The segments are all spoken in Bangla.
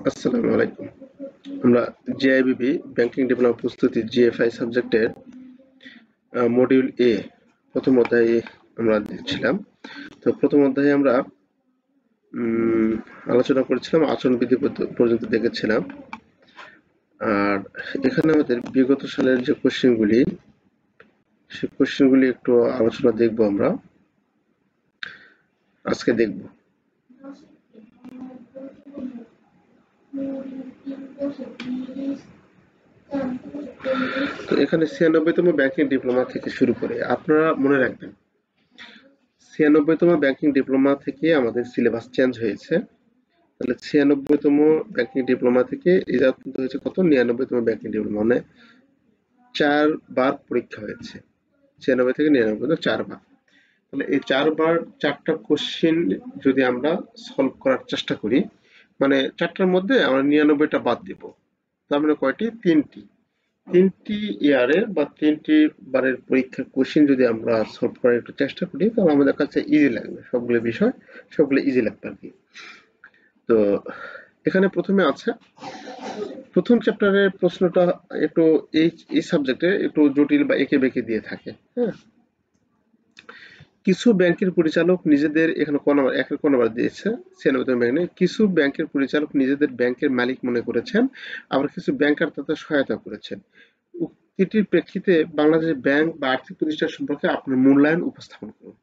আসসালামু আলাইকুম। আমরা জেআইবিবি ব্যাংকিং ডিপ্লোমা প্রস্তুতি জিএফআই সাবজেক্টের মডিউল এ প্রথম অধ্যায়ে আমরা দেখছিলাম। তো প্রথম অধ্যায়ে আমরা আলোচনা করেছিলাম আচরণবিধি পর্যন্ত দেখেছিলাম। আর এখানে আমাদের বিগত সালের যে কোশ্চেনগুলি সেই কোশ্চেনগুলি একটু আলোচনা দেখব আমরা আজকে দেখব। তো এখানে ৯৬তম ব্যাংকিং ডিপ্লোমা থেকে শুরু করে আপনারা মনে রাখবেন ৯৬তম ব্যাংকিং ডিপ্লোমা থেকে আমাদের সিলেবাস চেঞ্জ হয়েছে। তাহলে ৯৬তম ব্যাংকিং ডিপ্লোমা থেকে এটা কিন্তু হয়েছে কত ৯৯তম ব্যাংকিং ডিপ্লোমা, মানে ৪ বার পরীক্ষা হয়েছে। ৯৬ থেকে ৯৯ ৪ বার। তাহলে এই ৪ বার ৪টা কোশ্চেন যদি আমরা সলভ করার চেষ্টা করি, মানে ৪টার মধ্যে আমরা ৯৯টা বাদ দিব, তার মানে কয়টি? ৩টি ইয়ারের বা ৩টি বারের পরীক্ষার কোশ্চেন যদি আমরা সলভ করার একটু চেষ্টা করি, তাহলে আমাদের কাছে ইজি লাগবে, সবগুলো বিষয় সবগুলো ইজি লাগবে আর কি। তো এখানে প্রথমে আছে প্রথম চ্যাপ্টারের প্রশ্নটা একটু এই সাবজেক্টে একটু জটিল বা এঁকে বেঁকে দিয়ে থাকে। হ্যাঁ, কিছু ব্যাংকের পরিচালক নিজেদের, এখানে ক নাম্বার দিয়েছে ৯৬তম ব্যাংকে, কিছু ব্যাংকের পরিচালক নিজেদের ব্যাংকের মালিক মনে করেছেন, আবার কিছু ব্যাংকার তাদের সহায়তা করেছেন। উক্তিটির প্রেক্ষিতে বাংলাদেশ ব্যাংক বা আর্থিক প্রতিষ্ঠান সম্পর্কে আপনার মূল্যায়ন উপস্থাপন করুন।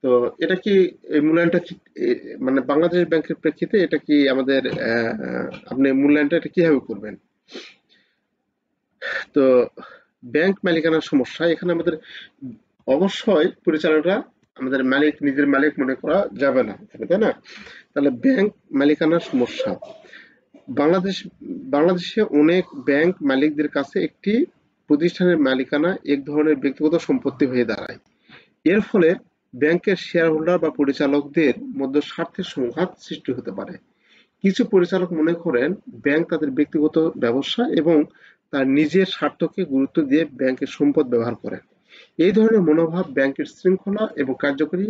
তো এটা কি, এই মূল্যায়নটা কি মানে বাংলাদেশ ব্যাংকের প্রেক্ষিতে এটা কি আমাদের আপনি মূল্যায়নটা এটা কিভাবে করবেন? তো ব্যাংক মালিকানার সমস্যা, এখানে আমাদের অবশ্যই পরিচালকরা আমাদের মালিক, নিজের মালিক মনে করা যাবে না এখানে, তাই না? তাহলে ব্যাংক মালিকানার সমস্যা, বাংলাদেশে অনেক ব্যাংক মালিকদের কাছে একটি প্রতিষ্ঠানের মালিকানা এক ধরনের ব্যক্তিগত সম্পত্তি হয়ে দাঁড়ায়। এর ফলে ব্যাংকের শেয়ার হোল্ডার বা পরিচালকদের মধ্যে স্বার্থের সংঘাত সৃষ্টি হতে পারে। কিছু পরিচালক মনে করেন ব্যাংক তাদের ব্যক্তিগত ব্যবসা এবং তার নিজের স্বার্থকে গুরুত্ব দিয়ে ব্যাংকের সম্পদ ব্যবহার করে। এই ধরনের মনোভাব ব্যাংকের শৃঙ্খলা এবং কার্যকরী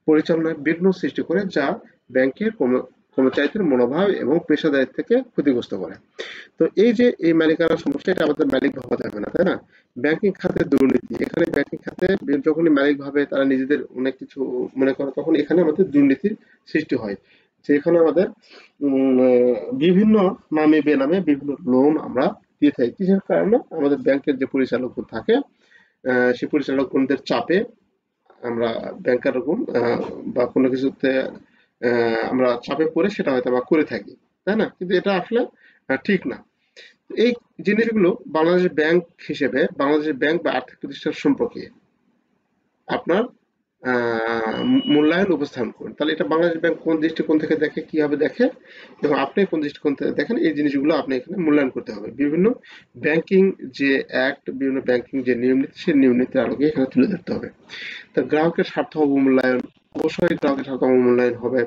পরিচালনায় বিঘ্ন সৃষ্টি করে, যা ব্যাংকের কর্মচারীদের মনোভাব এবং পেশাদারিত্বকে ক্ষতিগ্রস্ত করে। তো এই যে এই মালিকানা সমস্যা, এটা আমাদের মালিক ভাবা যাবে না, তাই না? ব্যাংকিং খাতে দুর্নীতি, এখানে ব্যাংকিং খাতে যখনই মালিক ভাবে তারা নিজেদের অনেক কিছু মনে করে, তখন এখানে আমাদের দুর্নীতির সৃষ্টি হয়। যে এখানে আমাদের বিভিন্ন নামে বেনামে বিভিন্ন লোন আমরা দিয়ে থাকি, কিসের কারণে? আমাদের ব্যাংকের যে পরিচালক থাকে সেই পরিচালকদের চাপে আমরা ব্যাংকার রকম বা কোনো কিছুতে আমরা চাপে পড়ে সেটা হয়তো বা করে থাকি, তাই না? কিন্তু এটা আসলে ঠিক না। এই জিনিসগুলো বাংলাদেশ ব্যাংক হিসেবে, বাংলাদেশ ব্যাংক বা আর্থিক প্রতিষ্ঠান সম্পর্কে আপনার মূল্যায়ন উপস্থাপন করুন। তাহলে এটা বাংলাদেশ ব্যাংক কোন দৃষ্টিকোণ থেকে দেখে, কিভাবে দেখে, এবং আপনি কোন দৃষ্টিকোণ থেকে দেখেন, এই জিনিসগুলো আপনি এখানে মূল্যায়ন করতে হবে। বিভিন্ন ব্যাংকিং যে অ্যাক্ট, বিভিন্ন ব্যাংকিং যে নিয়ম নীতি, সেই নিয়ম নীতির আলোকে এখানে তুলে ধরতে হবে। তা গ্রাহকের স্বার্থ অবমূল্যায়ন, অবশ্যই গ্রাহকের স্বার্থ অবমূল্যায়ন হবে।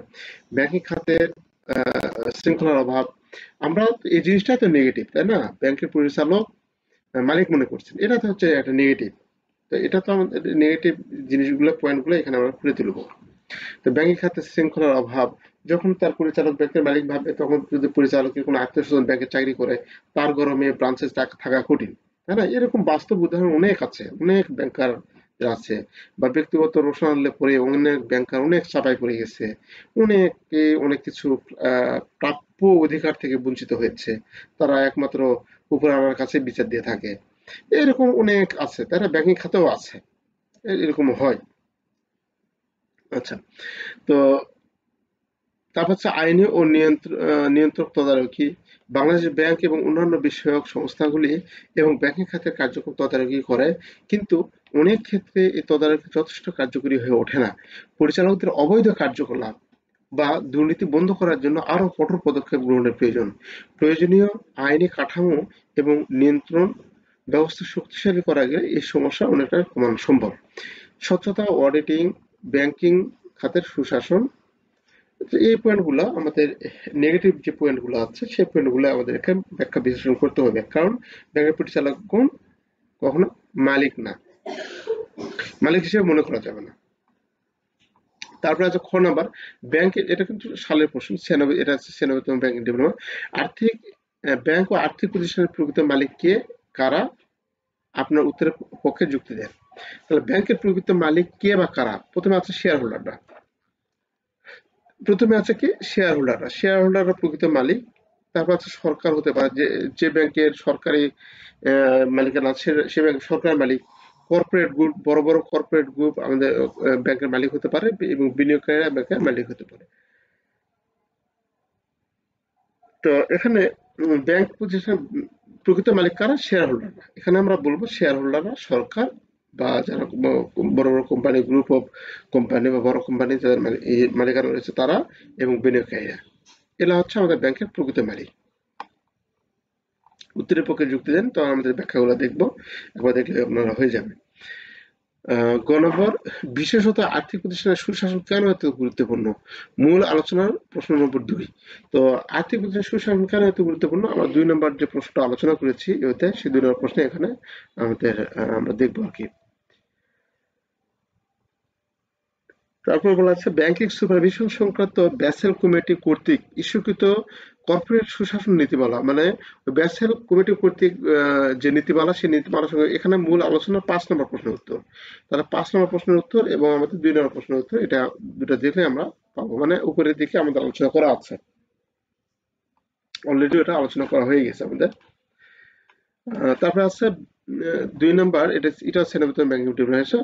ব্যাংকিং খাতে শৃঙ্খলার অভাব, আমরা এই জিনিসটাই তো নেগেটিভ, তাই না? ব্যাংকের পরিচালক মালিক মনে করছেন, এটা তো হচ্ছে একটা নেগেটিভ। তো এটা তো আমাদের নেগেটিভ জিনিসগুলো, পয়েন্টগুলো এখানে আমরা খুলে তুলব। তো ব্যাংকিং খাতে শৃঙ্খলার অভাব, যখন তার পরিচালক ব্যাংকের মালিক ভাবে, তখন যদি পরিচালকের কোনো আত্মীয় স্বজন ব্যাংকে চাকরি করে, তার গরমে ব্রাঞ্চে থাকা কঠিন, তাই না? এরকম বাস্তব উদাহরণ অনেক আছে, অনেক ব্যাংকার আছে, বা ব্যক্তিগত রোষানলে পড়ে অনেক ব্যাংকার অনেক চাপায় পড়ে গেছে, অনেকে অনেক কিছু প্রাপ্য অধিকার থেকে বঞ্চিত হয়েছে, তারা একমাত্র উপরওয়ালার কাছে বিচার দিয়ে থাকে। এরকম অনেক আছে, তাই না? ব্যাংকিং খাতেও আছে, এরকম হয়। আচ্ছা, তো তারপর হচ্ছে আইনি ও নিয়ন্ত্রক তদারকি, বাংলাদেশ ব্যাংক এবং অন্যান্য বিষয়ক সংস্থাগুলি এবং ব্যাংকিং খাতের কার্যক্রম তদারকি করে, কিন্তু অনেক ক্ষেত্রে এই তদারকি যথেষ্ট কার্যকরী হয়ে ওঠে না। পরিচালকদের অবৈধ কার্যকলাপ বা দুর্নীতি বন্ধ করার জন্য আরো কঠোর পদক্ষেপ গ্রহণের প্রয়োজন। প্রয়োজনীয় আইনি কাঠামো এবং নিয়ন্ত্রণ ব্যবস্থা শক্তিশালী করা গেলে এই সমস্যা অনেকটা কমানো সম্ভব। স্বচ্ছতা, অডিটিং, ব্যাংকিং খাতের সুশাসন, এই পয়েন্টগুলো আমাদের, নেগেটিভ যে পয়েন্টগুলো আছে সেই পয়েন্টগুলো আমাদেরকে ব্যাখ্যা বিশ্লেষণ করতে হবে, কারণ ব্যাংকের পরিচালক কখনো মালিক না, মালিক হিসেবে মনে করা যাবে না। তারপরে আছে খ নাম্বার, ব্যাংকের, এটা কিন্তু সালের প্রশ্ন, 96, এটা আছে 96তম ব্যাংকিং ডিপ্লোমা। আর্থিক ব্যাংক ও আর্থিক প্রতিষ্ঠানের প্রকৃত মালিক কে, কারা? আপনার উত্তরের পক্ষে যুক্তি দেন। তাহলে ব্যাংকের প্রকৃত মালিক কে বা কারা? প্রথমে আছে শেয়ার হোল্ডাররা। প্রথমে আছে কি? শেয়ার হোল্ডাররা। শেয়ার হোল্ডাররা প্রকৃত মালিক। তারপর আছে সরকার হতে পারে, যে যে ব্যাংকের সরকারি মালিকানা আছে সে ব্যাংক সরকার মালিক। কর্পোরেট গ্রুপ, বড় বড় কর্পোরেট গ্রুপ আমাদের ব্যাংকের মালিক হতে পারে, এবং বিনিয়োগকারীরা ব্যাংকের মালিক হতে পারে। তো এখানে ব্যাংক প্রতিষ্ঠান প্রকৃত মালিক কারা? শেয়ার হোল্ডাররা। এখানে আমরা বলবো শেয়ার হোল্ডাররা সরকার, বা যারা বড় বড় কোম্পানি, গ্রুপ অফ কোম্পানি বা বড় কোম্পানি যাদের এই মালিকানা রয়েছে তারা, এবং বিনিয়োগকারীরা, এরা হচ্ছে আমাদের ব্যাংকের প্রকৃত মালিক। উত্তরের পক্ষে যুক্তি দেন, তো আমাদের ব্যাখ্যাগুলো দেখবো, একবার দেখলে আপনারা হয়ে যাবে। গ নম্বর, বিশেষত আর্থিক প্রতিষ্ঠানের সুশাসন কেন এত গুরুত্বপূর্ণ? মূল আলোচনার প্রশ্ন নম্বর 2। তো আর্থিক প্রতিষ্ঠানের সুশাসন কেন এত গুরুত্বপূর্ণ, আমরা 2 নম্বর যে প্রশ্নটা আলোচনা করেছি এতে, সেই 2 নম্বর প্রশ্ন এখানে আমাদের আমরা দেখবো আর কি। তারপর বলা আছে, ব্যাংকিং সুপারভিশন সংক্রান্ত ব্যাসেল কমিটি কর্তৃক ইস্যুকৃত কর্পোরেট সুশাসন নীতিমালা, মানে ব্যাসেল কমিটি কর্তৃক যে নীতিমালা, সেই নীতিমালার সঙ্গে এখানে মূল আলোচনা 5 নম্বর প্রশ্নের উত্তর। তাহলে 5 নম্বর প্রশ্নের উত্তর এবং আমাদের 2 নম্বর প্রশ্নের উত্তর, এটা দুটো দেখলে আমরা পাবো, মানে উপরের দিকে আমাদের আলোচনা করা আছে, অলরেডি এটা আলোচনা করা হয়ে গেছে আমাদের। তারপরে আছে 2 নাম্বার, এটা সেনাবেতন ব্যাংকিং ডিপ্লোমা।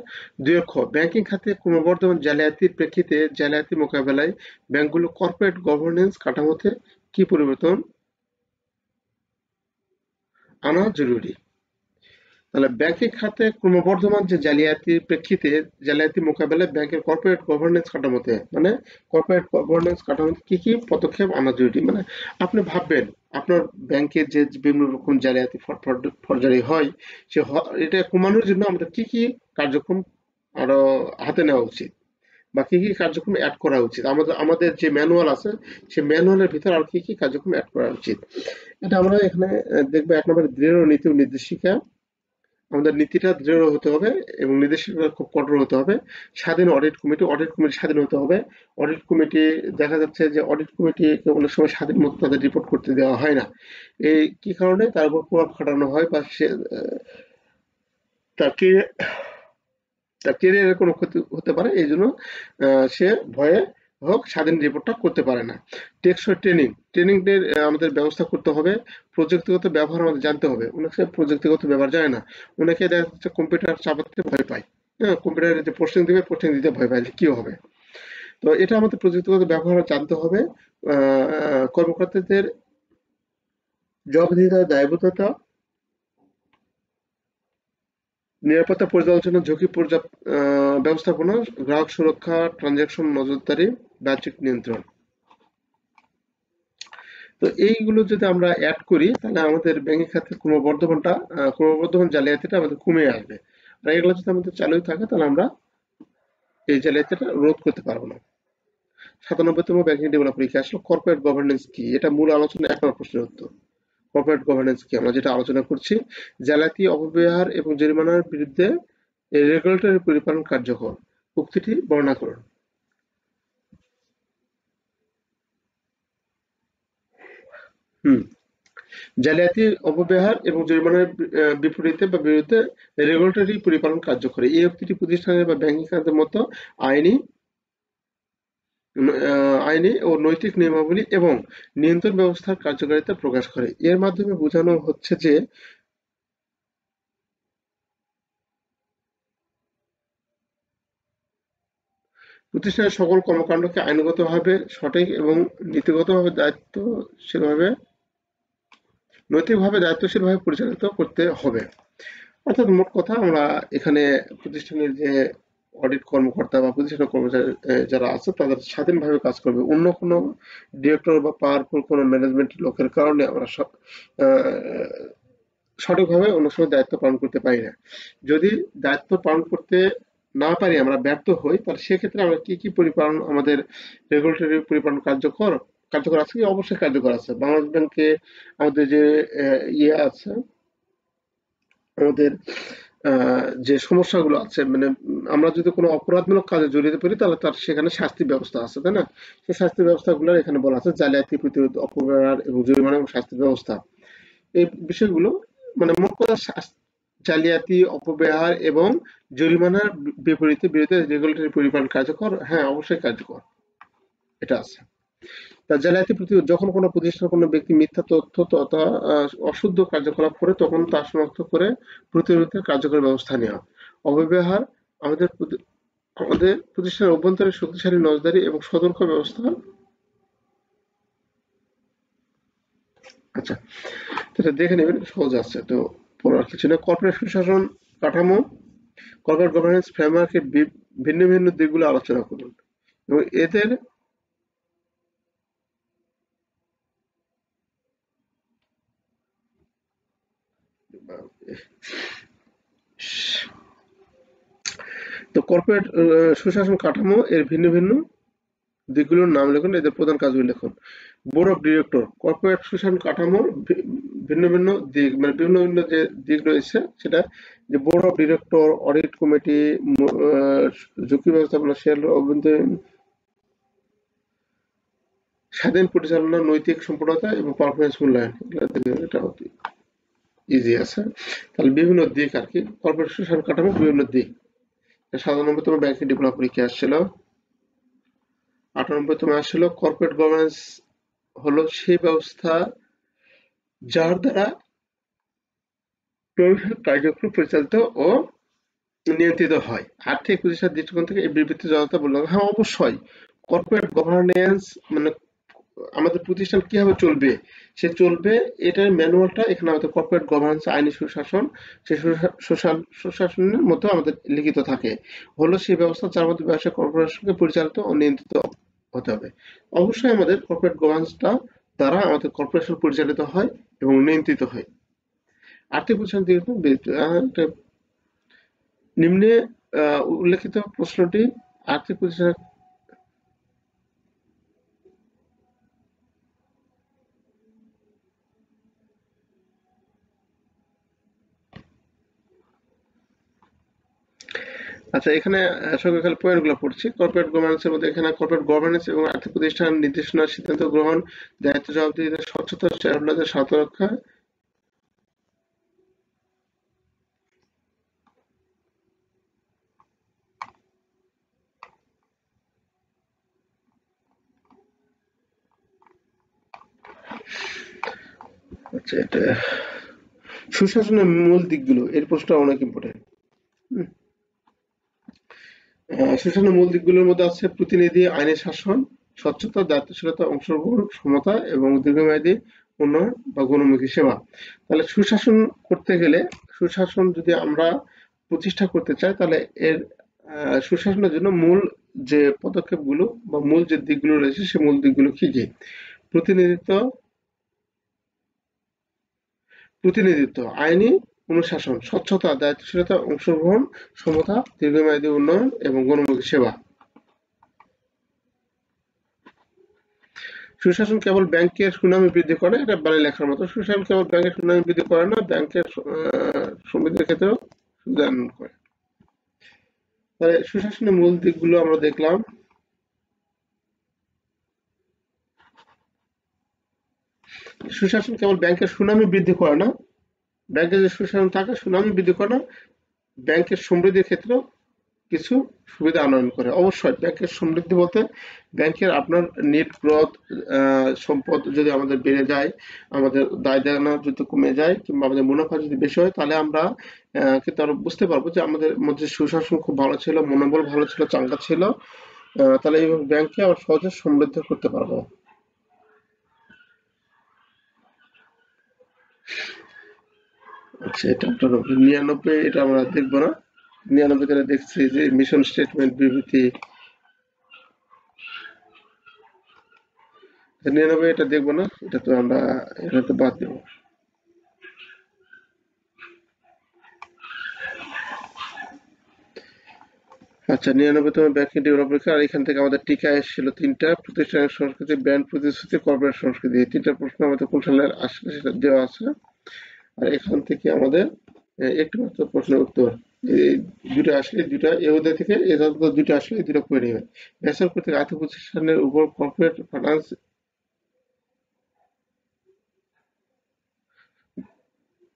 2 খ, ব্যাংকিং খাতে ক্রমবর্ধমান জালিয়াতির প্রেক্ষিতে জালিয়াতি মোকাবেলায় ব্যাংকগুলো কর্পোরেট গভর্নেন্স কাঠামোতে কি পরিবর্তন আনা জরুরি? তাহলে ব্যাংকিং খাতে ক্রমবর্ধমান যে জালিয়াতির প্রেক্ষিতে জালিয়াতি মোকাবেলায় ব্যাংকের কর্পোরেট গভর্নেন্স কাঠামোতে, মানে কর্পোরেট গভর্নেন্স কাঠামোতে কি কি পদক্ষেপ আনা জরুরি? মানে আপনি ভাববেন আপনার ব্যাংকের যে বিভিন্ন রকম জালিয়াতি ফরজারি হয়, এটা কমানোর জন্য আমাদের কি কি কার্যক্রম আরো হাতে নেওয়া উচিত, বা কি কি কার্যক্রম অ্যাড করা উচিত, আমাদের আমাদের যে ম্যানুয়াল আছে সেই ম্যানুয়ালের ভিতর আর কি কি কার্যক্রম অ্যাড করা উচিত। এটা আমরা এখানে দেখবো। 1 নম্বরে দৃঢ় নীতি ও নির্দেশিকা, আমাদের নীতিটা দৃঢ় হতে হবে এবং নির্দেশিকা খুব কঠোর হতে হবে। স্বাধীন অডিট কমিটি স্বাধীন হতে হবে। অডিট কমিটি, দেখা যাচ্ছে যে অডিট কমিটিকে অনেক সময় স্বাধীন মতো তাদের রিপোর্ট করতে দেওয়া হয় না। এই কি কারণে? তার উপর প্রভাব খাটানো হয়, বা সে তাকে তার ক্যারিয়ারের কোনো ক্ষতি হতে পারে, এই জন্য সে ভয়ে হোক স্বাধীন রিপোর্টটা করতে পারে না। টেকসই ট্রেনিং এর আমাদের ব্যবস্থা করতে হবে। প্রযুক্তিগত ব্যবহার আমাদের জানতে হবে। অনেকে প্রযুক্তিগত ব্যবহার জানে না। অনেকে দেখা যাচ্ছে কম্পিউটার চাপাতে ভয় পায়। হ্যাঁ, কম্পিউটারে যে পোস্টিং দিবে, পোস্টিং দিতে ভয় পায় যে কি হবে। তো এটা আমাদের প্রযুক্তিগত ব্যবহার জানতে হবে। কর্মকর্তাদের জবাবদিহিতা, দায়বদ্ধতা, নিরাপত্তা পর্যালোচনা, ঝুঁকি ব্যবস্থাপনা, গ্রাহক সুরক্ষা, ট্রানজাকশন নজরদারি, বাহ্যিক নিয়ন্ত্রণ। তো এইগুলো যদি আমরা অ্যাড করি, তাহলে আমাদের ব্যাংকিং খাতের ক্রমবর্ধমান জালিয়াতিটা আমাদের কমে আসবে। আর এগুলো যদি আমাদের চালুই থাকে, তাহলে আমরা এই জালিয়াতিটা রোধ করতে পারবো না। 97তম ব্যাংকিং ডিপ্লোমা পরীক্ষা আসলে কর্পোরেট গভর্নেন্স কি, এটা মূল আলোচনা 1 নম্বর প্রশ্নের উত্তর। কর্পোরেট গভর্নেন্স কি আমরা যেটা আলোচনা করছি, জালিয়াতি, অপব্যবহার এবং জরিমানার বিরুদ্ধে রেগুলেটরি পরিপালন কার্যকর, উক্তিটি বর্ণনা করুন। হুম, জালিয়াতি, অপব্যবহার এবং জরিমানার বিপরীতে বা বিরুদ্ধে রেগুলেটরি পরিপালন কার্যকরী। এই উক্তিটি প্রতিষ্ঠানের বা ব্যাংকিং খাতের মতো আইনি আইনি ও নৈতিক নিয়মাবলী এবং নিয়ন্ত্রণ ব্যবস্থার কার্যকারিতা প্রকাশ করে। এর মাধ্যমে বোঝানো হচ্ছে যে প্রতিষ্ঠানের সকল কর্মকাণ্ডকে আইনগতভাবে সঠিক এবং নীতিগতভাবে নৈতিকভাবে দায়িত্বশীলভাবে পরিচালিত করতে হবে। অর্থাৎ মোট কথা, আমরা এখানে প্রতিষ্ঠানের যে অডিট কর্মকর্তা বা প্রতিষ্ঠানের কর্মচারী যারা আছে, তাদের স্বাধীনভাবে কাজ করবে। অন্য কোনো ডিরেক্টর বা পাওয়ারফুল কোনো ম্যানেজমেন্ট লোকের কারণে আমরা সঠিকভাবে অনেক সময় দায়িত্ব পালন করতে পারি না। যদি দায়িত্ব পালন করতে না পারি, আমরা ব্যর্থ হই, তাহলে সেক্ষেত্রে আমরা কি কি পরিপালন, আমাদের রেগুলেটরি পরিপালন কার্যকর আছে কি? অবশ্যই কার্যকর আছে। বাংলাদেশ ব্যাংকে আমাদের যে ইয়ে আছে, আমাদের যে সমস্যাগুলো আছে, মানে আমরা যদি কোনো অপরাধমূলক কাজে জড়িত পড়ি তাহলে তার সেখানে শাস্তি ব্যবস্থা আছে, তাই না? সেই শাস্তি ব্যবস্থাগুলো এখানে বলা আছে, জালিয়াতি প্রতিরোধ, অপব্যবহার এবং জরিমানা এবং শাস্তি ব্যবস্থা। এই বিষয়গুলো মানে মোট কথা জালিয়াতি, অপব্যবহার এবং জরিমানার বিরুদ্ধে রেগুলেটরি পরিমাণ কার্যকর, হ্যাঁ অবশ্যই কার্যকর, এটা আছে। তা জালিয়াতি প্রতিরোধ, যখন কোনো প্রতিষ্ঠান কোনো ব্যক্তি মিথ্যা তথ্য তথা অশুদ্ধ কার্যকলাপ করে তখন তা শনাক্ত করে প্রতিরোধে কার্যকর ব্যবস্থা নেওয়া। অপব্যবহার, আমাদের আমাদের প্রতিষ্ঠানের অভ্যন্তরে শক্তিশালী নজরদারি এবং সতর্ক ব্যবস্থা। আচ্ছা, এটা দেখে নেবেন, সহজ আছে তো, পড়ার কিছু না। কর্পোরেট সুশাসন কাঠামো, কর্পোরেট গভর্নেন্স ফ্রেমওয়ার্কের ভিন্ন ভিন্ন দিকগুলো আলোচনা করুন এবং এদের তো কর্পোরেট সুশাসন কাঠামো এর ভিন্ন ভিন্ন দিকগুলোর নাম লিখুন, এদের প্রধান কাজগুলো লিখুন। বোর্ড অফ ডিরেক্টর, কর্পোরেট সুশাসন কাঠামোর ভিন্ন ভিন্ন দিক, মানে বিভিন্ন ভিন্ন যে দিক রয়েছে সেটা, যে board of director, audit committee, ঝুঁকি ব্যবস্থাপনা সেল, অভ্যন্তরীণ স্বাধীন পরিচালনা, নৈতিক সম্পূর্ণতা এবং পারফরমেন্স মূল্যায়ন, এটা ইজি আছে। তাহলে বিভিন্ন দিক আর কি, কর্পোরেট সুশাসন কাঠামো বিভিন্ন দিক। 97তম ব্যাংকিং ডিপ্লোমা পরীক্ষা আসছিল। 98তম আসছিল কর্পোরেট গভর্নেন্স হলো সেই ব্যবস্থা যার দ্বারা ব্যবসার কার্যক্রম পরিচালিত ও নিয়ন্ত্রিত হয়। আর্থিক প্রতিষ্ঠানের দৃষ্টিকোণ থেকে এই বিবৃতি যথাযথ বললাম, হ্যাঁ অবশ্যই। কর্পোরেট গভর্নেন্স মানে আমাদের প্রতিষ্ঠান কিভাবে চলবে, সে চলবে, এটার ম্যানুয়ালটা এখানে আমাদের কর্পোরেট গভর্নেন্স, আইনি সুশাসন, সেই সুশাসনের মতো আমাদের লিখিত থাকে। হলো সেই ব্যবস্থা যার মধ্যে ব্যবসায়িক কর্পোরেশনকে পরিচালিত ও নিয়ন্ত্রিত হতে হবে। অবশ্যই আমাদের কর্পোরেট গভর্নেন্সটা দ্বারা আমাদের কর্পোরেশন পরিচালিত হয় এবং নিয়ন্ত্রিত হয়। আর্থিক প্রতিষ্ঠান নিম্নে উল্লেখিত প্রশ্নটি আর্থিক প্রতিষ্ঠানের। আচ্ছা, এখানে সঙ্গে খালি পয়েন্টগুলো পড়ছি। কর্পোরেট গভর্নেন্সের মধ্যে এখানে কর্পোরেট গভর্নেন্স এবং আর্থিক প্রতিষ্ঠান নির্দেশনা, সিদ্ধান্ত গ্রহণ, দায়িত্ব, জবাবদিহিতা, স্বচ্ছতা, শেয়ারহোল্ডারদের স্বার্থ রক্ষা। আচ্ছা, এটা সুশাসনের মূল দিকগুলো, এর প্রশ্নটা অনেক ইম্পর্টেন্ট। সুশাসনের মূল দিকগুলোর মধ্যে আছে প্রতিনিধি, আইনি শাসন, স্বচ্ছতা, দায়িত্বশীলতা, অংশগ্রহণ, সমতা এবং দীর্ঘমেয়াদী উন্নয়ন বা গণমুখী সেবা। তাহলে সুশাসন করতে গেলে, সুশাসন যদি আমরা প্রতিষ্ঠা করতে চাই তাহলে এর সুশাসনের জন্য মূল যে পদক্ষেপগুলো বা মূল যে দিকগুলো রয়েছে সে মূল দিকগুলো কি কি? প্রতিনিধিত্ব, প্রতিনিধিত্ব, আইনি অনুশাসন, স্বচ্ছতা, দায়িত্বশীলতা, অংশগ্রহণ, সমতা, দীর্ঘমেয়াদী উন্নয়ন এবং গণমুখী সেবা। সুশাসন কেবল ব্যাংকের সুনাম বৃদ্ধি করে, এটা বাংলায় লেখার মতো। সুশাসন কেবল ব্যাংকের সুনাম বৃদ্ধি করে না, ব্যাংকের সমৃদ্ধির ক্ষেত্রেও সুবিধা আনয়ন করে। তাহলে সুশাসনের মূল দিকগুলো আমরা দেখলাম। সুশাসন কেবল ব্যাংকের সুনামই বৃদ্ধি করে না, ব্যাংকের যে সুশাসন থাকে সুনামই বৃদ্ধি করে না, ব্যাংকের সমৃদ্ধির ক্ষেত্রেও কিছু সুবিধা আনয়ন করে। অবশ্যই ব্যাংকের সমৃদ্ধি বলতে ব্যাংকের আপনার নেট গ্রোথ, সম্পদ যদি আমাদের বেড়ে যায়, আমাদের দায় দেনা যদি কমে যায় কিংবা আমাদের মুনাফা যদি বেশি হয়, তাহলে আমরা কিন্তু আমরা বুঝতে পারবো যে আমাদের মধ্যে সুশাসন খুব ভালো ছিল, মনোবল ভালো ছিল, চাঙ্গা ছিল। তাহলে এই ব্যাংকে আমরা সহজে সমৃদ্ধ করতে পারবো। আচ্ছা, এটা 99, এটা আমরা দেখবো না। 99 দেখছি যে মিশন স্টেটমেন্ট বিবৃতি। 99 এটা দেখবো না, এটা তো আমরা, এটা তো বাদ দেবো। আচ্ছা, 99তম ব্যাংকিং ডেভেলপমেন্ট, আর এখান থেকে আমাদের টিকা এসেছিল 3টা, প্রতিষ্ঠানের সংস্কৃতি, ব্র্যান্ড প্রতিশ্রুতি, কর্পোরেট সংস্কৃতি। এই 3টা প্রশ্ন আমাদের কোন সালে আসলে সেটা দেওয়া আছে। আর এখান থেকে আমাদের একটি মাত্র প্রশ্নের উত্তর। এই দুটো আসলে দুটা এই অধ্যায় থেকে এ জাতীয় দুটো আসলে এই দুটো করে নেবেন। ব্যাসেল কর্তৃক আর্থিক প্রতিষ্ঠানের উপর কর্পোরেট ফাইন্যান্স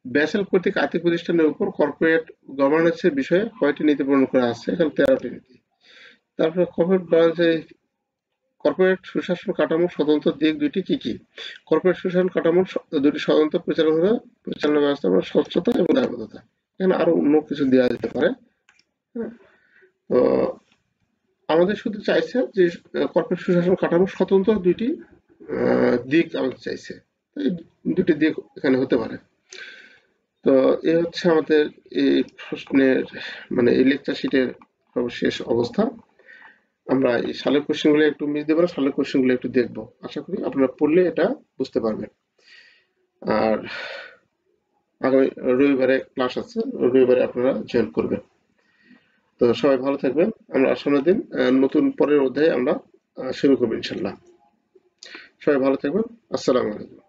ব্যাসেল কর্তৃক আর্থিক প্রতিষ্ঠানের উপর কর্পোরেট গভর্নেন্সের বিষয়ে কয়টি নীতি প্রণয়ন করা আছে? এখানে 13টি নীতি। তারপরে কর্পোরেট সুশাসন কাঠামোর স্বতন্ত্র দিক দুইটি কি কি? কর্পোরেট সুশাসন কাঠামোর দুটি স্বতন্ত্র পরিচালনা ব্যবস্থা, স্বচ্ছতা এবং দায়বদ্ধতা। এখানে আরো অন্য কিছু দেওয়া যেতে পারে। হ্যাঁ, তো আমাদের শুধু চাইছে যে কর্পোরেট সুশাসন কাঠামোর স্বতন্ত্র দুইটি দিক আমাদের চাইছে। এই দুটি দিক এখানে হতে পারে। তো এই হচ্ছে আমাদের এই প্রশ্নের মানে এই লেকচার শিটের সর্বশেষ অবস্থা। আমরা এই সালের কোশ্চেন গুলো একটু মিস দেবো না, সালের কোশ্চেন গুলো একটু দেখবো। আশা করি আপনারা পড়লে এটা বুঝতে পারবেন। আর আগামী রবিবারে ক্লাস আছে, রবিবারে আপনারা জয়েন করবেন। তো সবাই ভালো থাকবেন। আমরা সামনের দিন নতুন পরের অধ্যায়ে আমরা শুরু করবো ইনশাল্লাহ। সবাই ভালো থাকবেন। আসসালামু আলাইকুম।